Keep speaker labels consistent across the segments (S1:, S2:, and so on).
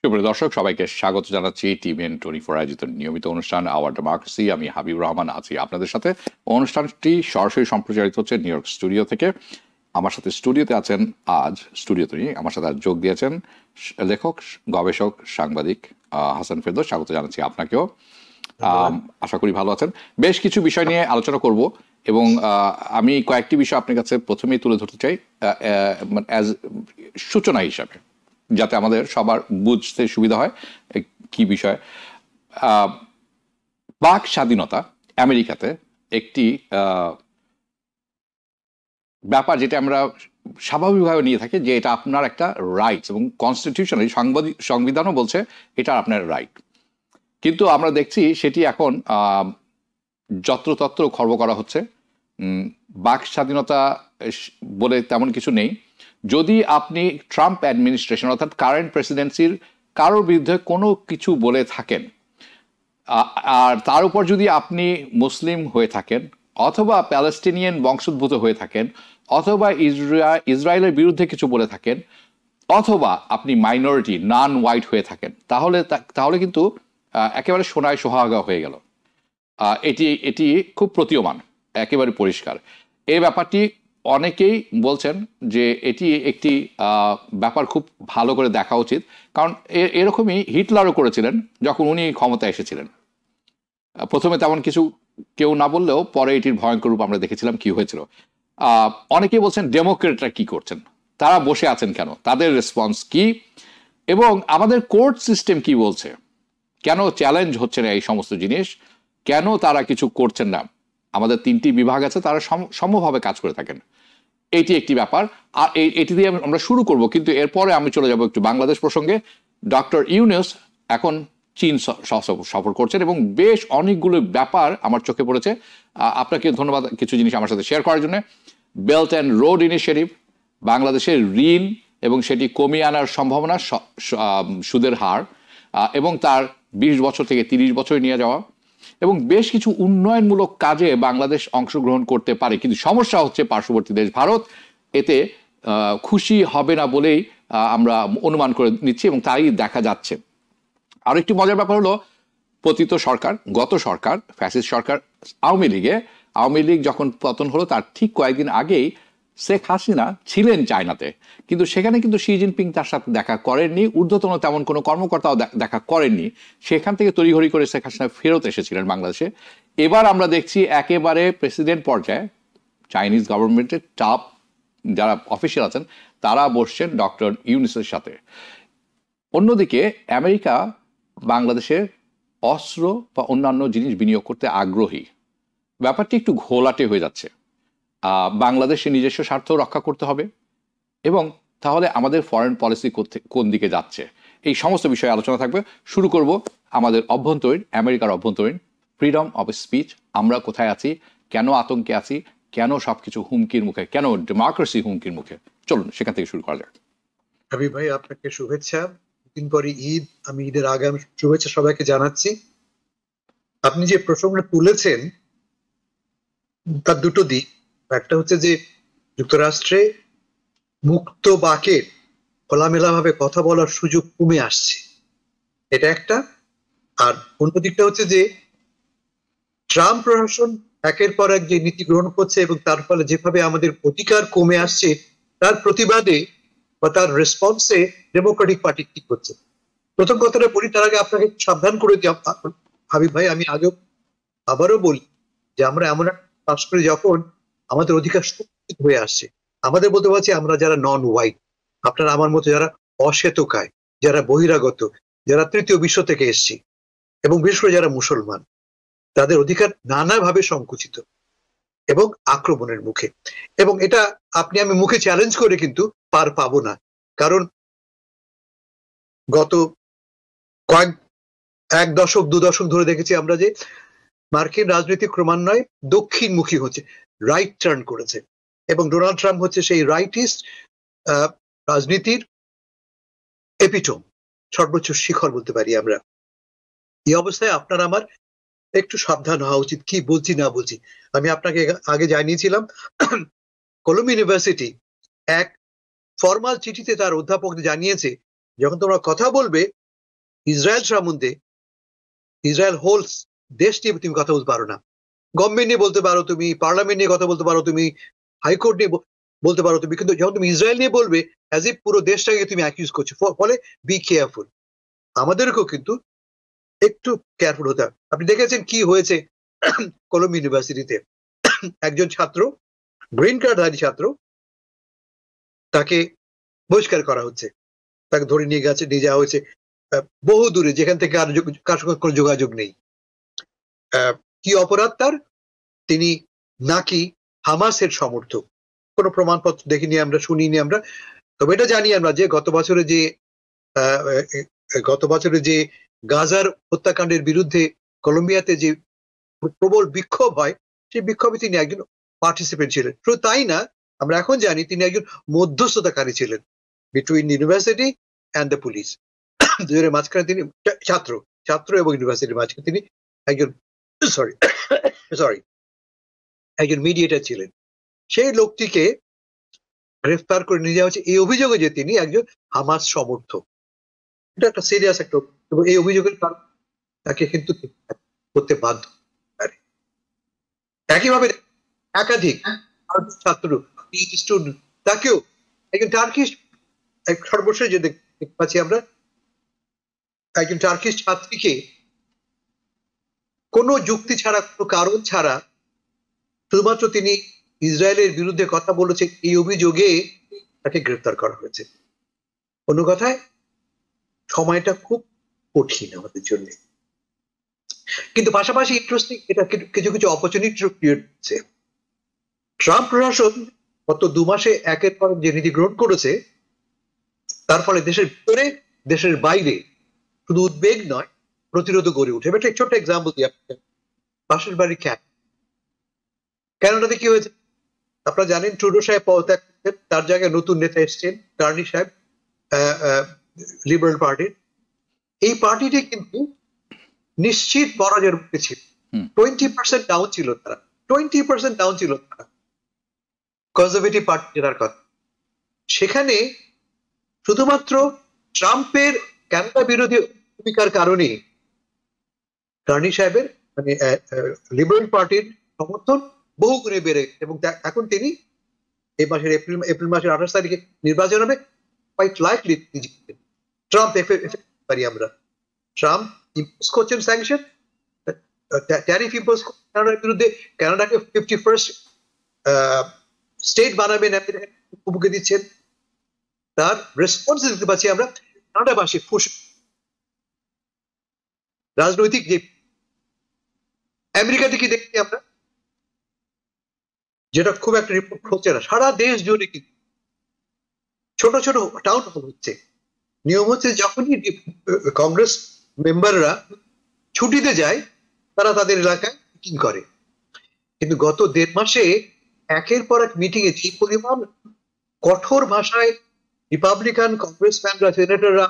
S1: সুপ্রিয় দর্শক, সবাইকে স্বাগত জানাচ্ছি TVN24 আয়োজিত নিয়মিত অনুষ্ঠান আওয়ার ডেমোক্রেসি। আমি হাবিবুর রহমান আছি আপনাদের সাথে। অনুষ্ঠানটি সরাসরি সম্প্রচারিত হচ্ছে নিউ ইয়র্ক স্টুডিও থেকে। আমার সাথে স্টুডিওতে আছেন, আমার সাথে যোগ দিয়েছেন লেখক, গবেষক, সাংবাদিক হাসান ফেরদৌস। স্বাগত জানাচ্ছি আপনাকেও। আশা করি ভালো আছেন। বেশ কিছু বিষয় নিয়ে আলোচনা করব এবং আমি কয়েকটি বিষয় আপনার কাছে প্রথমেই তুলে ধরতে চাই অ্যাজ সূচনা হিসাবে, যাতে আমাদের সবার বুঝতে সুবিধা হয় কি বিষয়। বাক স্বাধীনতা আমেরিকাতে একটি ব্যাপার যেটা আমরা স্বাভাবিকভাবে নিয়ে থাকি, যে এটা আপনার একটা রাইটস এবং কনস্টিটিউশন, সংবিধানও বলছে এটা আপনার রাইট। কিন্তু আমরা দেখছি সেটি এখন যত্রতত্র খর্ব করা হচ্ছে। বাক স্বাধীনতা বলে তেমন কিছু নেই। যদি আপনি ট্রাম্প অ্যাডমিনিস্ট্রেশন অর্থাৎ কারেন্ট প্রেসিডেন্সির কারোর বিরুদ্ধে কোনো কিছু বলে থাকেন, আর তার উপর যদি আপনি মুসলিম হয়ে থাকেন, অথবা প্যালেস্টিনিয়ান বংশোদ্ভূত হয়ে থাকেন, অথবা ইসরায়েলের বিরুদ্ধে কিছু বলে থাকেন, অথবা আপনি মাইনরিটি নন হোয়াইট হয়ে থাকেন, তাহলে কিন্তু একেবারে সোনায় সোহাগা হয়ে গেল। এটি খুব প্রতীয়মান, একেবারে পরিষ্কার। এই ব্যাপারটি অনেকেই বলছেন যে এটি একটি ব্যাপার খুব ভালো করে দেখা উচিত, কারণ এরকমই হিটলারও করেছিলেন যখন উনি ক্ষমতায় এসেছিলেন। প্রথমে তেমন কিছু কেউ না বললেও পরে এটির ভয়ঙ্কর রূপ আমরা দেখেছিলাম কি হয়েছিল। অনেকেই বলছেন ডেমোক্রেটরা কি করছেন, তারা বসে আছেন কেন, তাদের রেসপন্স কি, এবং আমাদের কোর্ট সিস্টেম কি বলছে, কেন চ্যালেঞ্জ হচ্ছে না এই সমস্ত জিনিস, কেন তারা কিছু করছেন না। আমাদের 3টি বিভাগ আছে, তারা সমভাবে কাজ করে থাকেন। এটি একটি ব্যাপার, আর এটি দিয়ে আমরা শুরু করব। কিন্তু এরপরে আমি চলে যাব একটু বাংলাদেশ প্রসঙ্গে। ডক্টর ইউনূস এখন চীন সফর করছেন এবং বেশ অনেকগুলো ব্যাপার আমার চোখে পড়েছে। আপনাকে ধন্যবাদ কিছু জিনিস আমার সাথে শেয়ার করার জন্য। বেল্ট অ্যান্ড রোড ইনিশিয়েটিভ, বাংলাদেশের ঋণ এবং সেটি কমিয়ে আনার সম্ভাবনা, সুদের হার এবং তার 20 বছর থেকে 30 বছরে নিয়ে যাওয়া, এবং বেশ কিছু উন্নয়নমূলক কাজে বাংলাদেশ অংশগ্রহণ করতে পারে। কিন্তু সমস্যা হচ্ছে পার্শ্ববর্তী দেশ ভারত এতে খুশি হবে না বলেই আমরা অনুমান করে নিচ্ছি, এবং তাই দেখা যাচ্ছে। আরো একটি মজার ব্যাপার হলো, পতিত সরকার, গত সরকার, ফ্যাসিস্ট সরকার আওয়ামী লীগ যখন পতন হলো তার ঠিক কয়েকদিন আগেই শেখ হাসিনা ছিলেন চায়নাতে, কিন্তু সেখানে কিন্তু শি জিনপিং তার সাথে দেখা করেননি, ঊর্ধ্বতন তেমন কোনো কর্মকর্তাও দেখা করেননি। সেখান থেকে তড়িঘড়ি করে শেখ হাসিনা ফেরত এসেছিলেন বাংলাদেশে। এবার আমরা দেখছি একেবারে প্রেসিডেন্ট পর্যায়ে চাইনিজ গভর্নমেন্টের টপ যারা অফিসিয়াল আছেন তারা বসছেন ডক্টর ইউনূসের সাথে। অন্যদিকে আমেরিকা বাংলাদেশের অস্ত্র বা অন্যান্য জিনিস বিনিয়োগ করতে আগ্রহী। ব্যাপারটি একটু ঘোলাটে হয়ে যাচ্ছে। বাংলাদেশের নিজস্ব স্বার্থ রক্ষা করতে হবে, এবং তাহলে আমাদের ফরেন পলিসি কোন দিকে যাচ্ছে, এই সমস্ত বিষয়ে আলোচনা থাকবে। শুরু করব আমাদের অভ্যন্তরীণ, আমেরিকার অভ্যন্তরীণ ফ্রিডম অফ স্পিচ। আমরা কোথায় আছি, কেন আতঙ্কে আছি, কেন সবকিছু হুমকির মুখে, কেন ডেমোক্রেসি হুমকির মুখে। চলুন সেখান থেকে শুরু করা যাক।
S2: হাবিব ভাই, আপনাকে শুভেচ্ছা। দিন পরে ঈদ, আমি ঈদের আগে আমি শুভেচ্ছা সবাইকে জানাচ্ছি। আপনি যে প্রসঙ্গটা তুলেছেন তার দুটো দিক। একটা হচ্ছে যে যুক্তরাষ্ট্রে মুক্ত বাকে খোলামেলা ভাবে কথা বলার সুযোগ কমে আসছে, এটা একটা। আর অন্য দিকটা হচ্ছে যে ট্রাম্প প্রশাসন একের পর এক যে নীতি গ্রহণ করছে এবং তার ফলে যেভাবে আমাদের অধিকার কমে আসছে, তার প্রতিবাদে বা তার রেসপন্সে ডেমোক্রেটিক পার্টি কি করছে। প্রথম কথাটা বলি, তার আগে আপনাকে সাবধান করে দিই হাবিব ভাই, আমি আবারও বলি যে আমরা এমন কাজ করি যখন আমাদের অধিকার সুরক্ষিত হয়ে আসছে। আমাদের বলতে পারছি আমরা যারা নন হোয়াইট, আপনারা আমার মতো যারা অশ্বেতকায়, যারা বহিরাগত, যারা তৃতীয় বিশ্ব থেকে এসছি, এবং বিশেষ করে যারা মুসলমান, তাদের অধিকার নানাভাবে সংকুচিত এবং আক্রমণের মুখে। এবং এটা আমি মুখে চ্যালেঞ্জ করে কিন্তু পার পাবো না, কারণ গত এক দশক 2 দশক ধরে দেখেছি আমরা যে মার্কিন রাজনীতি ক্রমান্বয়ে দক্ষিণমুখী হচ্ছে, রাইট টার্ন করেছে, এবং ডোনাল্ড ট্রাম্প হচ্ছে সেই রাইটিস্ট রাজনীতির এপিটোম, সর্বোচ্চ শিখর বলতে পারি আমরা। এই অবস্থায় আপনার আমার একটু সাবধান হওয়া উচিত কি বলছি না বলছি। আমি আপনাকে আগে জানিয়েছিলাম, কলম্বিয়া ইউনিভার্সিটি এক ফরমাল চিঠিতে তার অধ্যাপক জানিয়েছে, যখন তোমরা কথা বলবে ইসরায়েল সম্বন্ধে, ইসরায়েল হোলস দেশ নিয়ে তুমি কথা বলতে পারো না। গভর্নমেন্ট নিয়ে বলতে পারো তুমি, পার্লামেন্ট নিয়ে কথা বলতে পারো তুমি, হাইকোর্ট নিয়ে বলতে পারো তুমি, কিন্তু যখন তুমি ইসরায়েল নিয়ে বলবে অ্যাজ ইফ পুরো দেশটাকে তুমি অ্যাকিউজ করছো। ফলে বি কেয়ারফুল। আমাদেরকেও কিন্তু একটু কেয়ারফুল হতে হবে। আপনি দেখেছেন কি হয়েছে কলম্বিয়া ইউনিভার্সিটিতে, একজন ছাত্র, গ্রিন কার্ডধারী ছাত্র, তাকে বহিষ্কার করা হচ্ছে, তাকে ধরে নিয়ে যাওয়া হয়েছে বহু দূরে, যেখান থেকে কার সঙ্গে কোনো যোগাযোগ নেই। কি অপরাধ তার? তিনি নাকি হামাসের সমর্থক। কোনো প্রমাণপত্র দেখিনি আমরা, শুনিনি আমরা। তবে এটা জানি আমরা যে গত বছরে যে গাজার হত্যাকাণ্ডের বিরুদ্ধে কলম্বিয়াতে যে প্রবল বিক্ষোভ হয়, সেই বিক্ষোভে তিনি একজন পার্টিসিপেন্ট ছিলেন। শুধু তাই না, আমরা এখন জানি তিনি একজন মধ্যস্থতাকারী ছিলেন between university and the police. দুজনের মাঝখানে তিনি, ছাত্র এবং ইউনিভার্সিটির মাঝখানে তিনি একজন একজন মিডিয়েটর ছিলেন। সেই লোকটিকে গ্রেফতার করে নিয়ে যাওয়া হচ্ছে এই অভিযোগে যে তিনি একজন হামাস সমর্থক। এটা একটা সিরিয়াস একটা, এবং এই অভিযোগের কারণে তাকে কিন্তু করতে বাধ্য। একইভাবে একাধিক ছাত্র, স্টুডেন্ট, তাকেও একজন টার্কিশ, সর্বশেষ যে দেখতে পাচ্ছি আমরা, একজন টার্কিশ ছাত্রীকে কোনো যুক্তি ছাড়া, কোনো কারণ ছাড়া, শুধুমাত্র তিনি ইসরায়েলের বিরুদ্ধে কথা বলেছে এই অভিযোগে তাকে গ্রেফতার করা হয়েছে। অন্য কথায় সময়টা খুব কঠিন আমাদের জন্য। কিন্তু পাশাপাশি ইন্টারেস্টিং, এটা কিছু কিছু অপরচুনিটি ক্রিয়েট হচ্ছে। ট্রাম্প প্রশাসন গত 2 মাসে একের পর যে নীতি গ্রহণ করেছে, তার ফলে দেশের ভিতরে, দেশের বাইরে শুধু উদ্বেগ নয়, প্রতিরোধ গড়ে উঠে। একটা ছোট্ট এক্সাম্পল দিই আপনাকে। পাশের বাড়ি ক্যানাডাতে কি হয়েছে আপনারা জানেন। ট্রুডো সাহেব পদত্যাগ করতেন, তার জায়গায় নতুন নেতা এসছেন, কার্নি সাহেব, লিবারেল পার্টির। এই পার্টিটি কিন্তু নিশ্চিত পরাজয়ের মুখে ছিল। 20% ডাউন ছিল তারা, 20% ডাউন ছিল তারা, কনজারভেটিভ পার্টি জেতার কথা। সেখানে শুধুমাত্র ট্রাম্পের ক্যানাডা বিরোধী ভূমিকার কারণে কার্নি সাহেবের, মানে লিবারেল পার্টির সমর্থন বহু গুণে বেড়ে, এবং এখন তিনি এই মাসের এপ্রিল মাসের 28 তারিখে নির্বাচন হবে, কোয়াইট লাইকলি তিনি জিতবেন। ট্রাম্প পারি আমরা, ট্রাম্প ইম্পোজ করছেন স্যাংশন, ট্যারিফ ইম্পোজ কানাডার বিরুদ্ধে, কানাডাকে 51st স্টেট বানাবেন হুমকি দিচ্ছেন। তার রেসপন্স দেখতে পাচ্ছি আমরা কানাডাবাসী ফুস রাজনৈতিক যে আমেরিকাতে কি দেখছি আমরা, যেটা খুব একটা রিপোর্ট হচ্ছে না, সারা দেশ জুড়ে কিন্তু ছোট ছোট টাউন হল হচ্ছে। নিয়ম হচ্ছে যখনই কংগ্রেস মেম্বাররা ছুটিতে যায়, তারা তাদের এলাকায় মিটিং করে। কিন্তু গত 1.5 মাসে একের পর এক মিটিং এ যে পরিমাণ কঠোর ভাষায় রিপাবলিকান কংগ্রেসম্যানরা, সেনেটররা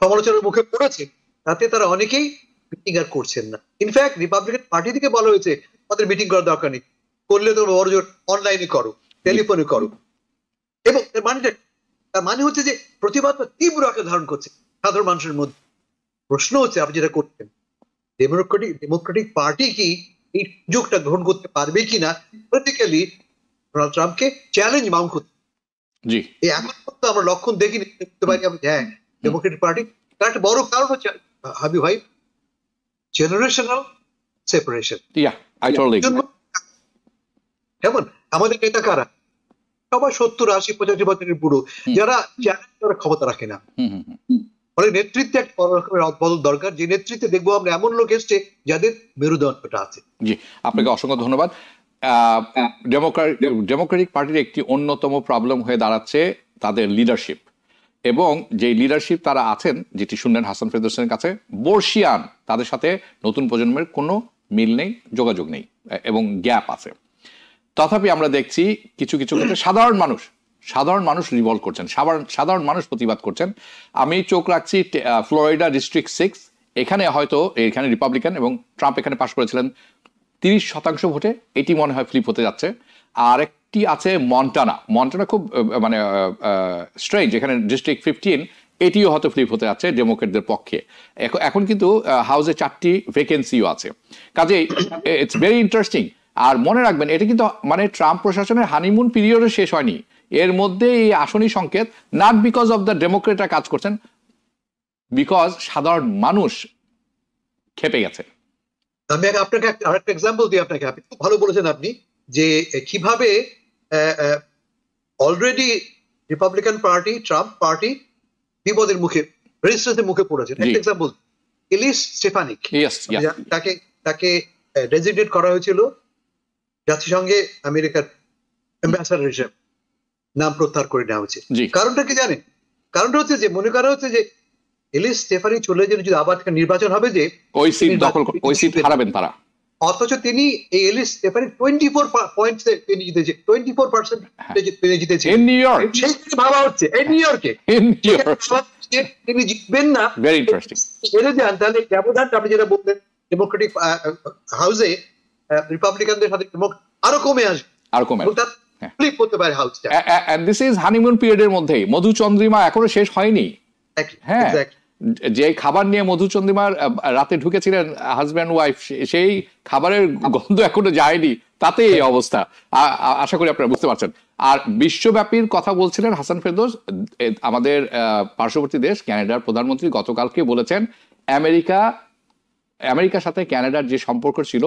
S2: সমালোচনার মুখে পড়েছে, তাতে তারা অনেকেই মিটিং আর করছেন না। ইনফ্যাক্ট রিপাবলিকান পার্টি থেকে বলা হয়েছে আমাদের মিটিং করার দরকার নেই, করলে তো বড় জোর অনলাইনে করো, টেলিফোনে করো। এবং তার মানে হচ্ছে যে প্রতিবাদটা তীব্র আকার ধারণ করছে সাধারণ মানুষের মধ্যে। প্রশ্ন হচ্ছে আপনি যেটা করতেন, ডেমোক্রেটিক পার্টি কি এই সুযোগটা গ্রহণ করতে পারবে কিনা, পলিটিক্যালি ডোনাল্ড ট্রাম্পকে চ্যালেঞ্জ মাউন্ট করতে।
S1: জি,
S2: এখন পর্যন্ত আমরা লক্ষণ দেখিনি, দেখতে পারি হ্যাঁ ডেমোক্রেটিক পার্টি। তার একটা বড় কারণ হচ্ছে হাবিব ভাই, জেনারেশনাল সেপারেশন। যেমন আমাদের নেতা কারা, সবাই 70, 80, 85 বছরের বুড়ো, যারা ক্ষমতা রাখে না। ফলে নেতৃত্বে একটা বড় রকমের বদল দরকার, যে নেতৃত্বে দেখবো আমরা এমন লোক এসছে যাদের মেরুদণ্ডটা আছে।
S1: জি, আপনাকে অসংখ্য ধন্যবাদ। ডেমোক্রেটিক পার্টির একটি অন্যতম প্রবলেম হয়ে দাঁড়াচ্ছে তাদের লিডারশিপ, এবং যে লিডারশিপ তারা আছেন, যেটি শুনলেন হাসান ফেরদৌসের কাছে, বর্ষিয়ান, তাদের সাথে নতুন প্রজন্মের কোনো মিল নেই, যোগাযোগ নেই, এবং গ্যাপ আছে। তথাপি আমরা দেখছি কিছু কিছু ক্ষেত্রে সাধারণ মানুষ রিভল্ট করছেন, সাধারণ মানুষ প্রতিবাদ করছেন। আমি চোখ রাখছি ফ্লোরিডা ডিস্ট্রিক্ট 6, এখানে রিপাবলিকান, এবং ট্রাম্প এখানে পাশ করেছিলেন 30% ভোটে, এটি মনে হয় ফ্লিপ হতে যাচ্ছে। আর একটি আছে মন্টানা খুব মানে স্ট্রেঞ্জ, এখানে ডিস্ট্রিক্ট 15, এটিও হয়তো ফ্লিপ হতে যাচ্ছে ডেমোক্রেটদের পক্ষে। এখন কিন্তু হাউসে 4টি ভ্যাকেন্সিও আছে, কাজেই ইটস ভেরি ইন্টারেস্টিং। আর মনে রাখবেন, এটা কিন্তু মানে ট্রাম্প প্রশাসনের হানিমুন পিরিয়ডও শেষ হয়নি, এর মধ্যে এই আসনি সংকেত, নট বিকজ অফ দ্য ডেমোক্রেটরা কাজ করছেন, বিকজ সাধারণ মানুষ খেপে গেছে।
S2: আমি আপনাকে আরেকটা এক্সাম্পল দিই আপনাকে, আপনি খুব ভালো বলেছেন আপনি, যে কিভাবে already Republican party, Trump party বিপদের মুখে, রেজিস্ট্রেশনের মুখে পড়েছেন। একটা এক্সাম্পল, এলিস স্টেফানিক, তাকে ডেজিগনেট করা হয়েছিল জাতিসংঘে আমেরিকার অ্যাম্বাসাডার হিসেবে, নাম প্রত্যাহার করে নেওয়া হয়েছে। কারণটা কি জানেন? কারণটা হচ্ছে যে মনে করা হচ্ছে যে এলিস স্টেফানিক চলে গেলে যদি আবার নির্বাচন হবে, যে
S1: ওই সিট হারাবেন তারা,
S2: অথচ তিনি এই এলিস স্টেফানিক 24 পয়েন্টস তিনি জিতেছে, 24% তিনি জিতেছে
S1: ইন নিউ ইয়র্ক।
S2: সেই ভাবা হচ্ছে এই নিউ ইয়র্কে তিনি জিতবেন না।
S1: Very interesting.
S2: জেনে যান তাহলে ব্যবধানটা আপনি যেটা বললেন, ডেমোক্রেটিক হাউসে রিপাবলিকানদের সাথে আরো কমে আসবে,
S1: আরো কমে
S2: ফ্লিপ করতে পারে হাউসটা।
S1: এন্ড দিস ইজ হানিমুন পিরিয়ডের মধ্যেই, মধুচন্দ্রিমা এখনো শেষ হয়নি। হ্যাঁ, যে খাবার নিয়ে মধুচন্দ্রিমার রাতে ঢুকেছিলেন হাজব্যান্ড ওয়াইফ, সেই খাবারের গন্ধ এখনো যায়নি, তাতে এই অবস্থা। আশা করি আপনারা বুঝতে পারছেন। আর বিশ্বব্যাপীর কথা বলছিলেন হাসান ফেরদৌস, আমাদের পার্শ্ববর্তী দেশ কানাডার প্রধানমন্ত্রী গতকালকে বলেছেন আমেরিকার সাথে কানাডার যে সম্পর্ক ছিল,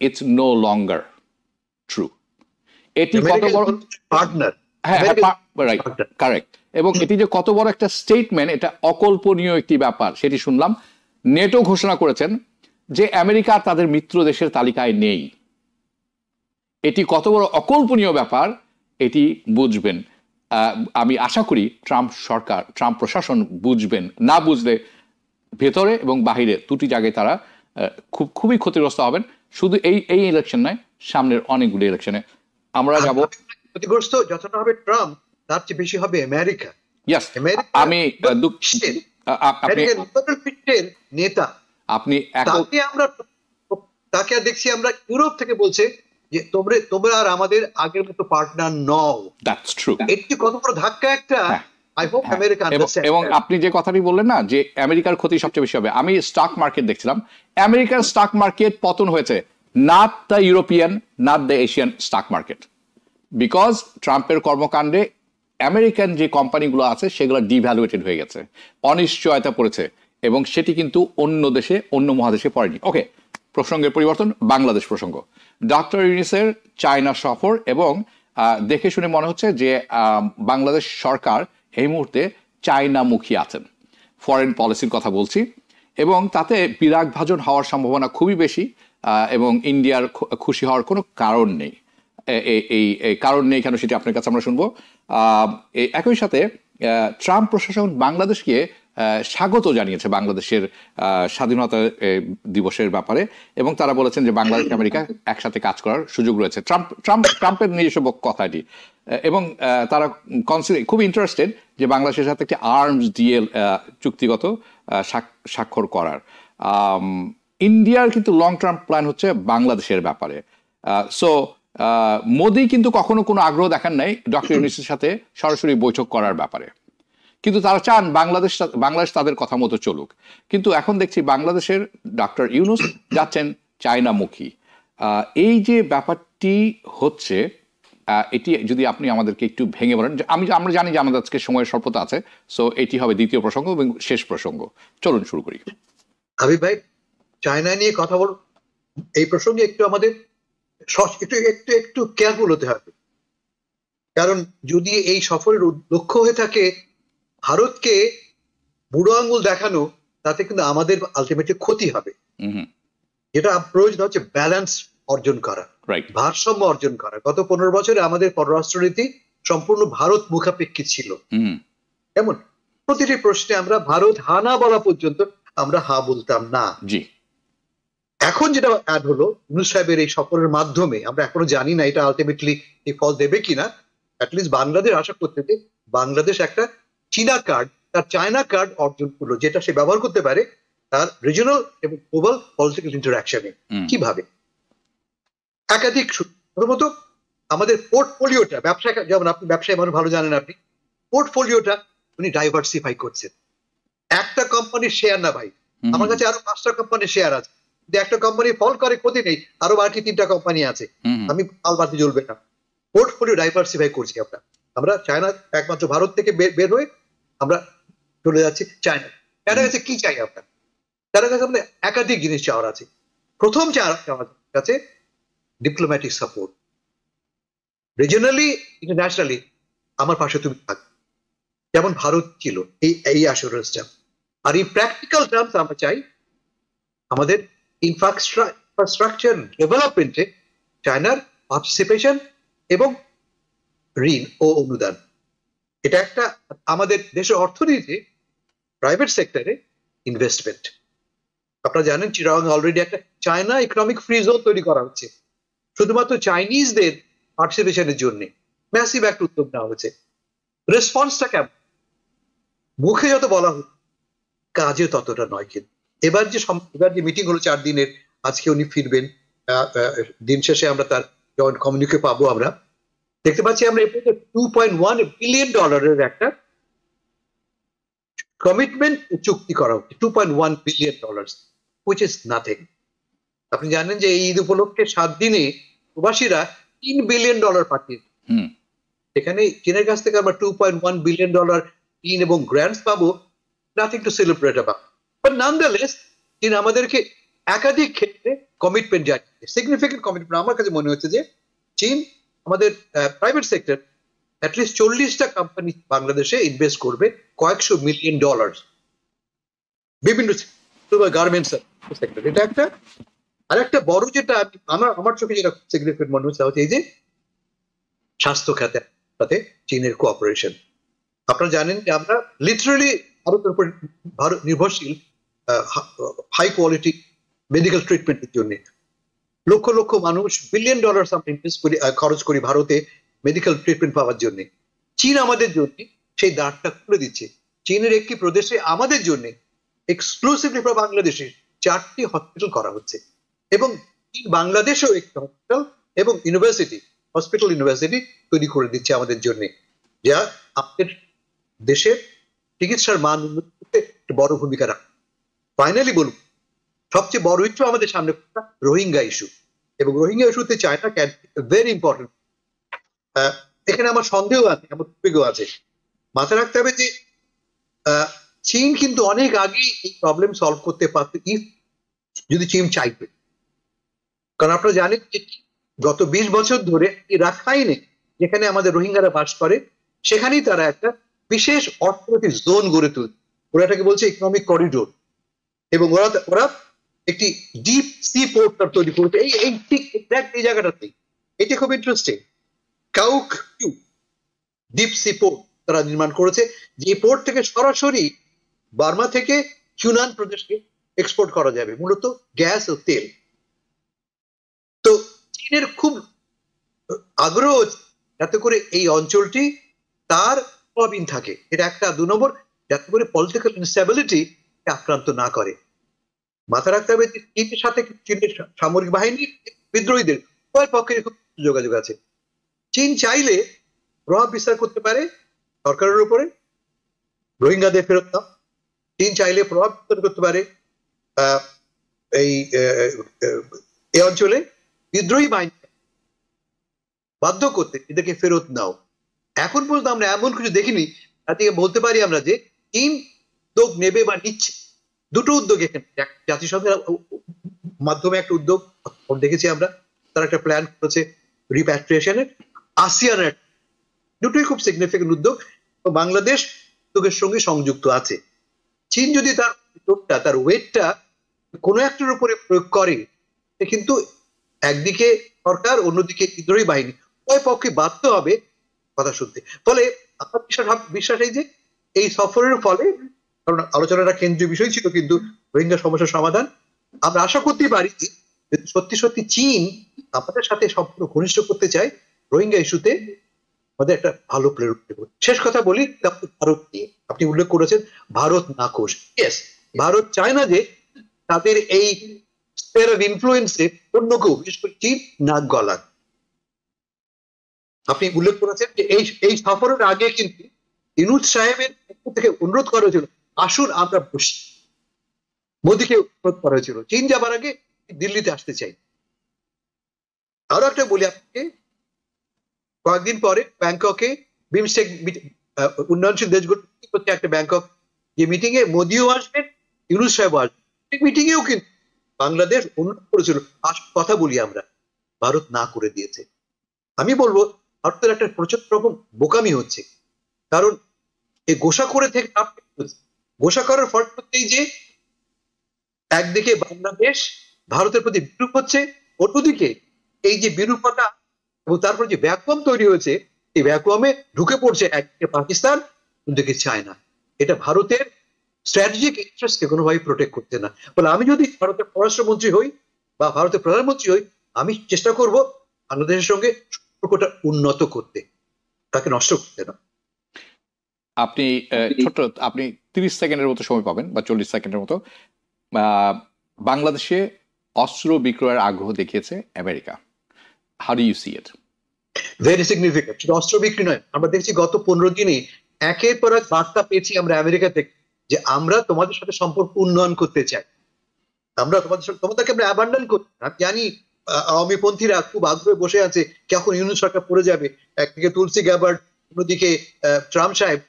S1: ইটস নো লঙ্গার ট্রু। এটি কত বড়
S2: পার্টনার,
S1: হ্যাঁ রাইট, কারেক্ট। এবং এটি যে কত বড় একটা স্টেটমেন্ট, এটা অকল্পনীয় একটি ব্যাপার। সেটি শুনলাম নেটো ঘোষণা করেছেন যে আমেরিকা তাদের মিত্র দেশের তালিকায় নেই। এটি কত বড় অকল্পনীয় ব্যাপার, এটি বুঝবেন। আমি আশা করি ট্রাম্প সরকার, ট্রাম্প প্রশাসন বুঝবেন। না বুঝলে ভেতরে এবং বাহিরে দুটি জায়গায় তারা খুবই ক্ষতিগ্রস্ত হবেন। শুধু এই ইলেকশন নয়, সামনের অনেকগুলো ইলেকশনে আমরা যাব।
S2: ক্ষতিগ্রস্ত যতটা হবে ট্রাম্প, তার চেয়ে বেশি হবে আমেরিকা।
S1: আমি
S2: নেতা, আপনি তাকে দেখছি আমরা ইউরোপ থেকে বলছে যে তোমরা আর আমাদের আগের মতো পার্টনার নও।
S1: That's true.
S2: এটি কত বড় ধাক্কা একটা। I hope America understand.
S1: এবং আপনি যে কথাটি বললেন না, যে আমেরিকার ক্ষতি সবচেয়ে বেশি হবে, আমি স্টক মার্কেট দেখছিলাম, আমেরিকার স্টক মার্কেট পতন হয়েছে, not the European, not the Asian stock market, because ট্রাম্পের কর্মকাণ্ডে আমেরিকান যে কোম্পানিগুলো আছে সেগুলো ডিভ্যালুয়েটেড হয়ে গেছে, অনিশ্চয়তা পড়েছে, এবং সেটি কিন্তু অন্য দেশে, অন্য মহাদেশে পড়েনি। ওকে, প্রসঙ্গের পরিবর্তন, বাংলাদেশ প্রসঙ্গ। ডক্টর ইউনূসের চায়না সফর, এবং দেখে শুনে মনে হচ্ছে যে বাংলাদেশ সরকার এই মুহূর্তে চায়নামুখী আছেন, ফরেন পলিসির কথা বলছি, এবং তাতে বিরাগভাজন হওয়ার সম্ভাবনা খুবই বেশি, এবং ইন্ডিয়ার খুশি হওয়ার কোনো কারণ নেই। এই কারণ নেই কেন, সেটি আপনার কাছে আমরা শুনবো। একই সাথে ট্রাম্প প্রশাসন বাংলাদেশকে স্বাগত জানিয়েছে বাংলাদেশের স্বাধীনতা দিবসের ব্যাপারে, এবং তারা বলেছেন যে বাংলাদেশ আমেরিকা একসাথে কাজ করার সুযোগ রয়েছে। ট্রাম্পের নিজস্ব কথাটি, এবং তারা খুব ইন্টারেস্টেড যে বাংলাদেশের সাথে একটি আর্মস ডিল চুক্তিগত স্বাক্ষর করার। ইন্ডিয়ার কিন্তু লং টার্ম প্ল্যান হচ্ছে বাংলাদেশের ব্যাপারে। সো মোদি কিন্তু কখনো কোনো আগ্রহ দেখান নাই ডক্টর ইউনূসের সাথে সরাসরি বৈঠক করার ব্যাপারে, কিন্তু তারা চান বাংলাদেশ তাদের কথা মতো চলুক। কিন্তু এখন দেখছি বাংলাদেশের ডক্টর ইউনূস যাচ্ছেন চায়নামুখী। এই যে ব্যাপারটি হচ্ছে, এটি যদি আপনি আমাদেরকে একটু ভেঙে বলেন। আমরা জানি যে আমাদের আজকে সময়ের স্বল্পতা আছে, সো এটি হবে দ্বিতীয় প্রসঙ্গ এবং শেষ প্রসঙ্গ। চলুন শুরু করি।
S2: হাবিব ভাই, চায়না নিয়ে কথা বল, এই প্রসঙ্গে একটু আমাদের একটু কেয়ারফুল হতে হবে, কারণ যদি এই সফরের লক্ষ্য হয়ে থাকে ভারতকে বুড়ো আঙ্গুল দেখানো, তাতে কিন্তু আমাদের আলটিমেটলি ক্ষতি হবে। যেটা প্রয়োজন হচ্ছে ব্যালেন্স অর্জন করা, ভারসাম্য অর্জন করা। গত 15 বছরে আমাদের পররাষ্ট্রনীতি সম্পূর্ণ ভারত মুখাপেক্ষী ছিল। এমন প্রতিটি প্রশ্নে আমরা ভারত হা না বলা পর্যন্ত আমরা হা বলতাম না। এখন যেটা অ্যাড হলো ইউনূস সাহেবের এই সফরের মাধ্যমে, আমরা এখনো জানি না এটা আলটিমেটলি এই ফল দেবে কিনা। অ্যাটলিস্ট বাংলাদেশ আশা করতেছে বাংলাদেশ একটা চীনা কার্ড, তার চায়না কার্ড অর্জন করলো, যেটা সে ব্যবহার করতে পারে তার রিজিওনাল এবং গ্লোবাল পলিটিক্যাল ইন্টারঅ্যাকশনে। কিভাবে? একাধিক। প্রথমত আমাদের পোর্টফোলিওটা, ব্যবসা, যেমন আপনি ব্যবসায় মানুষ ভালো জানেন, আপনি পোর্টফোলিওটা উনি ডাইভার্সিফাই করছেন। একটা কোম্পানির শেয়ার না ভাই, আমার কাছে আরো 5টা কোম্পানির শেয়ার আছে। যদি একটা কোম্পানি ফল করে ক্ষতি নেই, আরো বাকি 3টা কোম্পানি আছে, আমি আলবাতি জ্বলবে না। পোর্টফোলিও ডাইভার্সিফাই করছি আমরা। আমরা চায়না একমাত্র ভারত থেকে বের হয়ে আমরা চলে যাচ্ছি চায়না। তার কাছে কি চাই আপনার? তার কাছে আপনার একাধিক জিনিস চাওয়ার আছে। প্রথম চাওয়ার কাছে ডিপ্লোম্যাটিক সাপোর্ট, রিজিওনালি ইন্টারন্যাশনালি আমার পাশে তুমি থাকবে, যেমন ভারত ছিল, এই অ্যাসুরেন্সটা। আর এই প্র্যাকটিক্যাল টার্মস আমরা চাই আমাদের ইনফ্রাস্ট্রাকচার ডেভেলপমেন্টে চায়নার পার্টিসিপেশন এবং ঋণ ও অনুদান। এটা একটা আমাদের দেশের অর্থনীতিতে প্রাইভেট সেক্টরে ইনভেস্টমেন্ট। আপনারা জানেন চিরাং অলরেডি একটা চায়না ইকোনমিক ফ্রি জোন তৈরি করা হচ্ছে শুধুমাত্র চাইনিজদের পার্টিসিপেশনের জন্য। ম্যাসিভ একটা উদ্যোগ নেওয়া হয়েছে। রেসপন্সটা কেমন? মুখে যত বলা হচ্ছে, কাজে ততটা নয়। কিন্তু এবার যে মিটিং হলো 4 দিনের, আজকে উনি ফিরবেন, দিন শেষে আমরা তার জয়েন্ট কমিউনিকে পাবো। আমরা দেখতে পাচ্ছি আমরা $2.1 বিলিয়ন একটা কমিটমেন্ট চুক্তি করা হচ্ছে। $2.1 বিলিয়ন, which is nothing। আপনি জানেন যে এই ঈদ উপলক্ষে 7 দিনে প্রবাসীরা $3 বিলিয়ন পাঠিয়েছে। এখানে চীনের কাছ থেকে আমরা $2.1 বিলিয়ন ঋণ এবং গ্র্যান্টস পাবো, nothing to celebrate about. But nonetheless China আমাদেরকে একাধিক ক্ষেত্রে কমিটমেন্ট জানিয়েছে, সিগনিফিকেন্ট কমিটমেন্ট। আমার কাছে মনে হচ্ছে যে চীন আমাদের প্রাইভেট সেক্টর অ্যাটলিস্ট 40টা কোম্পানি বাংলাদেশে ইনভেস্ট করবে কয়েকশো মিলিয়ন ডলার বিভিন্ন গার্মেন্টস সেক্টর। এটা একটা। আর একটা বড় যেটা আমার চোখে যেটা সিগনিফিকেন্ট মনে হচ্ছে এই যে স্বাস্থ্য খাতে সাথে চীনের কোঅপারেশন। আপনারা জানেন যে আমরা লিটারালি ভারতের উপর নির্ভরশীল হাই কোয়ালিটি মেডিকেল ট্রিটমেন্টের জন্য। লক্ষ লক্ষ মানুষ $বিলিয়ন আমরা ইনভেস্ট করি, খরচ করি ভারতে মেডিকেল ট্রিটমেন্ট পাওয়ার জন্য। চীন আমাদের জন্য সেই দ্বারটা খুলে দিচ্ছে। চীনের একটি প্রদেশে আমাদের জন্য এক্সক্লুসিভলি ফর বাংলাদেশে 4টি হসপিটাল করা হচ্ছে, এবং বাংলাদেশেও একটি হসপিটাল এবং ইউনিভার্সিটি তৈরি করে দিচ্ছে আমাদের জন্য, যা আমাদের দেশের চিকিৎসার মান উন্নত করতে বড় ভূমিকা রাখে। ফাইনালি বলব, সবচেয়ে বড় ইস্যু আমাদের সামনে রোহিঙ্গা ইস্যু, এবং রোহিঙ্গা ইস্যুতে চায়না ক্যান ভেরি ইম্পর্টেন্ট। এখানে আমার সন্দেহ আছে, আমার উদ্বেগও আছে। মাথায় রাখতে হবে যে চীন কিন্তু অনেক আগেই এই প্রবলেম সলভ করতে পারত যদি চীন চাইবে। কারণ আপনারা জানেন যে গত 20 বছর ধরে রাখাইনে, যেখানে আমাদের রোহিঙ্গারা বাস করে, সেখানেই তারা একটা বিশেষ অর্থনৈতিক জোন গড়ে তুলছে। ওরা এটাকে বলছে ইকোনমিক করিডোর, এবং ওরা একটি ডিপ সি পোর্ট তৈরি করেছে এই ঠিক এক্সাক্ট এই জায়গাটাতেই। এটা খুব ইন্টারেস্টিং। কাউক ডিপ সি পোর্ট তারা নির্মাণ করেছে, যে পোর্ট থেকে সরাসরি বার্মা থেকে হিউনান প্রদেশকে এক্সপোর্ট করা যাবে, মূলত গ্যাস ও তেল। তো চীনের খুব আগ্রহ যাতে করে এই অঞ্চলটি তার প্রভাবহীন থাকে। এটা একটা। 2 নম্বর, যাতে করে পলিটিক্যাল ইনস্টেবিলিটি আক্রান্ত না করে। মাথা রাখতে হবে যে চীনের সাথে চীনের সামরিক বাহিনী বিদ্রোহীদের উভয় পক্ষের খুব যোগাযোগ আছে। চীন চাইলে প্রভাব বিস্তার করতে পারে সরকারের উপরে, রোহিঙ্গাদের ফেরত দাও। চীন চাইলে প্রভাব বিস্তার করতে পারে এই অঞ্চলে বিদ্রোহী বাহিনী বাধ্য করতে এদেরকে ফেরত নাও। এখন পর্যন্ত আমরা এমন কিছু দেখিনি তাতে বলতে পারি আমরা যে চীন উদ্যোগ নেবে বা নিচ্ছে। 2টো উদ্যোগ এখানে, জাতিসংঘের মাধ্যমে একটা উদ্যোগ দেখেছি আমরা, তারা একটা প্ল্যান করেছে রিপ্যাট্রিয়েশনের। আসিয়ানের দুটোই খুব সিগনিফিকেন্ট উদ্যোগ, বাংলাদেশ উদ্যোগের সঙ্গে সংযুক্ত আছে। চীন যদি তার ওয়েটটা কোনো একটার উপরে প্রয়োগ করে, কিন্তু একদিকে সরকার, অন্যদিকে বিদ্রোহী বাহিনী, উভয় পক্ষে বাধ্য হবে কথা শুনতে। ফলে আমার বিশ্বাস এই যে এই সফরের ফলে, কারণ আলোচনাটা কেন্দ্রীয় বিষয় ছিল কিন্তু রোহিঙ্গা সমস্যার সমাধান, আমরা আশা করতে পারি যে সত্যি সত্যি চীন আমাদের সাথে সম্পূর্ণ ঘনিষ্ঠ করতে চায় রোহিঙ্গা ইস্যুতে আমাদের একটা ভালো প্লেয়ার। শেষ কথা বলি ভারত নিয়ে। আপনি উল্লেখ করেছেন ভারত নাখোশ। ইয়েস, ভারত চায় না যে তাদের এই স্পেয়ার অফ ইনফ্লুয়েন্সে অন্য কেউ, বিশেষ করে চীন, নাক গলান। আপনি উল্লেখ করেছেন যে এই সফরের আগে কিন্তু ইউনূস সাহেবের পক্ষ থেকে অনুরোধ করা হয়েছিল আসুন আমরা বসি। মোদীকে অনুরোধ করা হয়েছিল চীন যাবার আগে দিল্লিতে আসতে চাই। আরো একটা বলি আপনাকে, কয়েকদিন পরে ব্যাংককে বিমস্টেক উন্নয়নশীল দেশগুলো করতে একটা ব্যাংকক যে মিটিং এ মোদিও আসবেন, ইউনূস সাহেব আসবেন। মিটিং এও কিন্তু বাংলাদেশ অনুরোধ করেছিল কথা বলি আমরা, ভারত না করে দিয়েছে। আমি বলবো ভারতের একটা প্রচুর রকম বোকামি হচ্ছে, কারণ এই গোসাখোরে থেকে গোসাখোরের ফল করতেই যে একদিকে বাংলাদেশ ভারতের প্রতি বিরূপ হচ্ছে, অন্যদিকে এই যে বিরূপতা এবং তারপর যে ভ্যাকুয়াম তৈরি হয়েছে, এই ভ্যাকুয়ামে ঢুকে পড়ছে একদিকে পাকিস্তান, অন্যদিকে চায়না। এটা ভারতের স্ট্র্যাটেজিক ইন্টারেস্টকে কোনোভাবে প্রোটেক্ট করতে না। বলে আমি যদি ভারতের পররাষ্ট্রমন্ত্রী হই বা ভারতের প্রধানমন্ত্রী হই, আমি চেষ্টা করব বাংলাদেশের সঙ্গে সম্পর্কটা উন্নত করতে, তাকে নষ্ট করতে না।
S1: আপনি ছোট্ট আপনি 30 সেকেন্ডের মতো সময় পাবেন বা 40 সেকেন্ডের মতো। বাংলাদেশে অস্ত্র বিক্রয়ের আগ্রহ দেখিয়েছে America. How do you see it?
S2: Very significant. শুধু অস্ত্র বিক্রি নয়, আমরা দেখছি গত 15 দিনে একের পর এক বার্তা পেয়েছি আমরা আমেরিকা থেকে যে আমরা তোমাদের সাথে সম্পর্ক উন্নয়ন করতে চাই, আমরা তোমাদেরকে আমরা অ্যাবান্ডন করতে। আমি জানি আওয়ামী পন্থীরা খুব আগ্রহে বসে আছে কখন ইউনূস সরকার পড়ে যাবে, একদিকে তুলসী গ্যাবার্ড, অন্যদিকে ট্রাম্প সাহেব।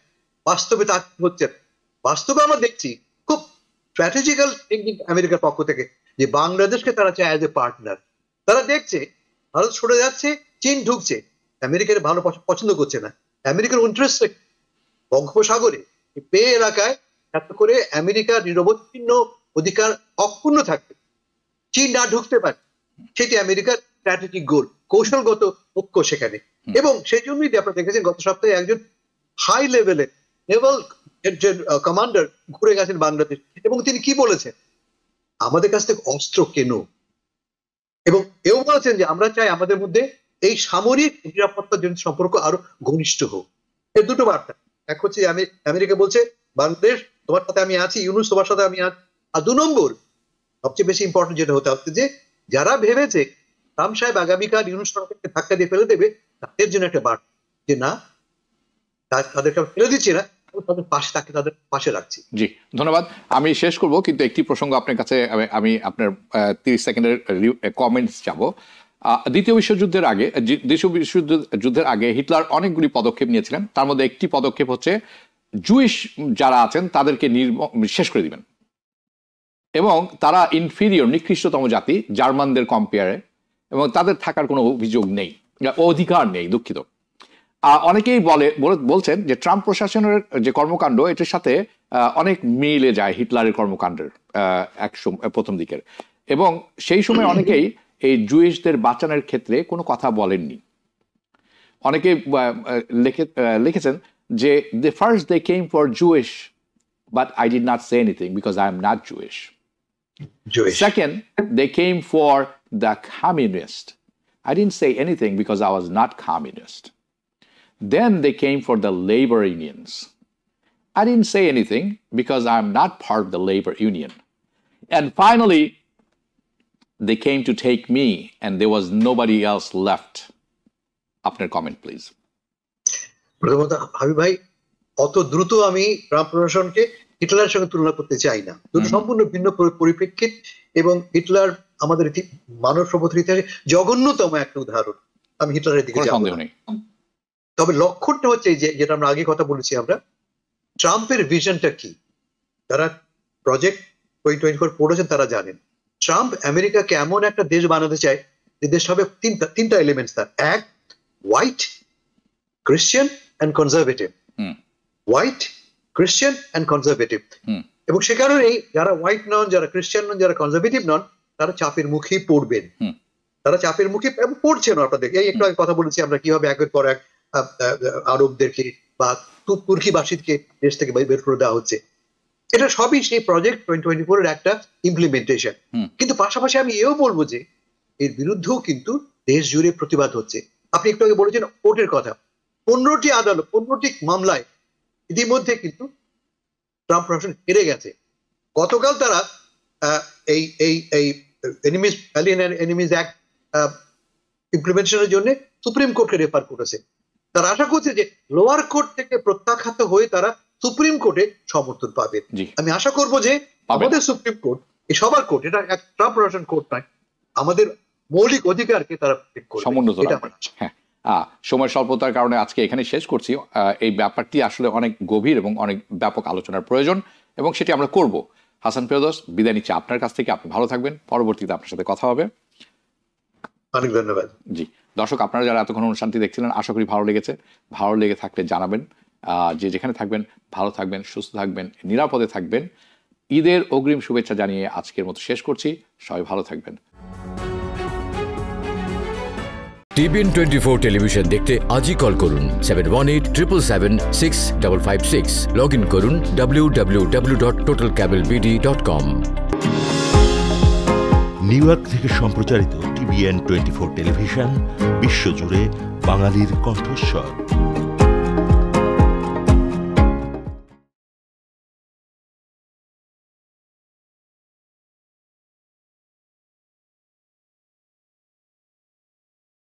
S2: বাস্তবে তা হচ্ছে, বাস্তবে আমরা দেখছি খুব স্ট্র্যাটেজিক্যাল থিঙ্কিং আমেরিকার পক্ষ থেকে যে বাংলাদেশকে তারা চায় অ্যাজ এ পার্টনার। তারা দেখছে ভারত সরে যাচ্ছে, চীন ঢুকছে, আমেরিকার ভালো পছন্দ করছে না। আমেরিকার ইন্টারেস্ট বঙ্গোপসাগরে বে এলাকায় এত করে আমেরিকার নিরবচ্ছিন্ন অধিকার অক্ষুণ্ণ থাকবে, চীন না ঢুকতে পারে, সেটি আমেরিকার স্ট্র্যাটেজিক গোল, কৌশলগত ঐক্য সেখানে। এবং সেই জন্যই আপনারা দেখেছেন গত সপ্তাহে একজন হাই লেভেলের নেভাল কমান্ডার ঘুরে গেছেন বাংলাদেশ, এবং তিনি কি বলেছেন, আমাদের কাছ থেকে অস্ত্র কেন, এবং এও বলেছেন যে আমরা চাই আমাদের মধ্যে এই সামরিক নিরাপত্তার জন্য সম্পর্ক আরো ঘনিষ্ঠ হোক। এর দুটো বার্তা, এক হচ্ছে আমেরিকা বলছে বাংলাদেশ তোমার সাথে আমি আছি, ইউনূস তোমার সাথে আমি আছি। আর 2 নম্বর সবচেয়ে বেশি ইম্পর্টেন্ট যেটা হতে হচ্ছে যে যারা ভেবেছে ট্রাম্প সাহেব আগামীকাল ইউনূস সরকারকে ধাক্কা দিয়ে ফেলে দেবে, তাদের জন্য একটা বার্তা যে না, তাদেরকে ফেলে দিচ্ছি না, তাদের পাশে তাকে তাদের পাশে রাখছি।
S1: জি, ধন্যবাদ। আমি শেষ করব, কিন্তু একটি প্রসঙ্গ আপনার কাছে আমি আপনার 30 সেকেন্ডের কমেন্টস যাব। দ্বিতীয় বিশ্বযুদ্ধের আগে হিটলার অনেকগুলি পদক্ষেপ নিয়েছিলেন। তার মধ্যে একটি পদক্ষেপ হচ্ছে জুইশ যারা আছেন তাদেরকে শেষ করে দিবেন, এবং তারা ইনফিরিয়র, নিকৃষ্টতম জাতি জার্মানদের কম্পেয়ারে, এবং তাদের থাকার কোনো অভিযোগ নেই, অধিকার নেই, দুঃখিত। অনেকেই বলছেন যে ট্রাম্প প্রশাসনের যে কর্মকাণ্ড এটার সাথে অনেক মিলে যায় হিটলারের কর্মকাণ্ডের প্রথম দিকের, এবং সেই সময় অনেকেই এই জুইশদের বাঁচানোর ক্ষেত্রে কোনো কথা বলেননি। অনেকে লিখেছেন যে first they came for Jewish but I did not say anything because I am not Jewish. Second, they came for the communist. I didn't say anything because I was not communist. Then they came for the labor unions. I didn't say anything because I'm not part of the labor union. And finally, they came to take me and there was nobody else left. আপনার comment please.
S2: প্রথমত হাবিব ভাই, অত দ্রুত আমি Trump প্রশাসনকে হিটলারের সঙ্গে তুলনা করতে চাই না। দুটো সম্পূর্ণ ভিন্ন পরিপ্রেক্ষিত, এবং হিটলার আমাদের মানব সভ্যতার ইতিহাসে জঘন্যতম একটা উদাহরণ। আমি হিটলারের দিকে যাব না, তবে লক্ষ্যটা হচ্ছে যেটা আমরা আগে কথা বলেছি, আমরা ট্রাম্পের ভিশনটা কি, যারা প্রজেক্ট 2024 পড়েছেন তারা জানেন ট্রাম্প আমেরিকাকে এমন একটা দেশ বানাতে চায় যে দেশ হবে তিনটা এলিমেন্টস তার। এক, white, Christian and conservative. White, Christian and conservative. এবং সে কারণেই যারা হোয়াইট নন, যারা ক্রিশ্চিয়ান নন, যারা কনজারভেটিভ নন, তারা চাপের মুখেই পড়বেন। তারা চাপের মুখে পড়ছেন। আপনাদের এই একটু আগে কথা বলেছি আমরা কিভাবে একের পর এক আরবদেরকে বা তুর্কিবাসীকে দেশ থেকে বের করে দেওয়া হচ্ছে। এটা সবই সেই প্রজেক্ট 2024 এর একটা ইমপ্লিমেন্টেশন। কিন্তু পাশাপাশি আমি এও বলবো যে এর বিরুদ্ধেও কিন্তু দেশ জুড়ে প্রতিবাদ হচ্ছে। আপনি একটু আগে বলেছেন কোর্টের কথা, 15টি আদালত, 15টি মামলায় ইতিমধ্যে কিন্তু ট্রাম্প প্রশাসন হেরে গেছে। গতকাল তারা এই এলিয়েন এনিমিজ অ্যাক্ট ইমপ্লিমেন্টেশনের জন্য সুপ্রিম কোর্টকে রেফার করেছে। তারা আশা করছে যে লোয়ার কোর্ট থেকে প্রত্যাখ্যাত হয়ে তারা সুপ্রিম কোর্টে সমর্থন পাবেন।
S1: জি।
S2: আমি আশা করব যে আমাদের সুপ্রিম কোর্ট, এই সবার কোর্ট, এটা এক ট্রাম্প প্রশাসন কোর্ট নয়, আমাদের মৌলিক অধিকারকে তারা
S1: সমুন্নত
S2: এটা
S1: রাখবে। হ্যাঁ, সময় স্বল্পতার কারণে আজকে এখানে শেষ করছি। এই ব্যাপারটি আসলে অনেক গভীর এবং অনেক ব্যাপক আলোচনার প্রয়োজন, এবং সেটি আমরা করব। হাসান ফেরদৌস, বিদায় নিচ্ছি আপনার কাছ থেকে। আপনি ভালো থাকবেন, পরবর্তীতে আপনার সাথে কথা হবে।
S2: অনেক ধন্যবাদ।
S1: জি দর্শক, আপনারা যারা এতক্ষণ অনুষ্ঠানটি দেখছিলেন, আশা করি ভালো লেগেছে। ভালো লেগে থাকলে জানাবেন। যে যেখানে থাকবেন ভালো থাকবেন, সুস্থ থাকবেন, নিরাপদে থাকবেন। ঈদের অগ্রিম শুভেচ্ছা জানিয়ে আজকের মতো শেষ করছি। সবাই ভালো থাকবেন।
S3: TBN 24 টেলিভিশন দেখতে আজই কল করুন 7187776556। লগ ইন করুন www.totalcablebd.com।
S4: নিউ ইয়র্ক থেকে সম্প্রচারিত TBN 24 টেলিভিশন বিশ্বজুড়ে বাঙালির কণ্ঠস্বর।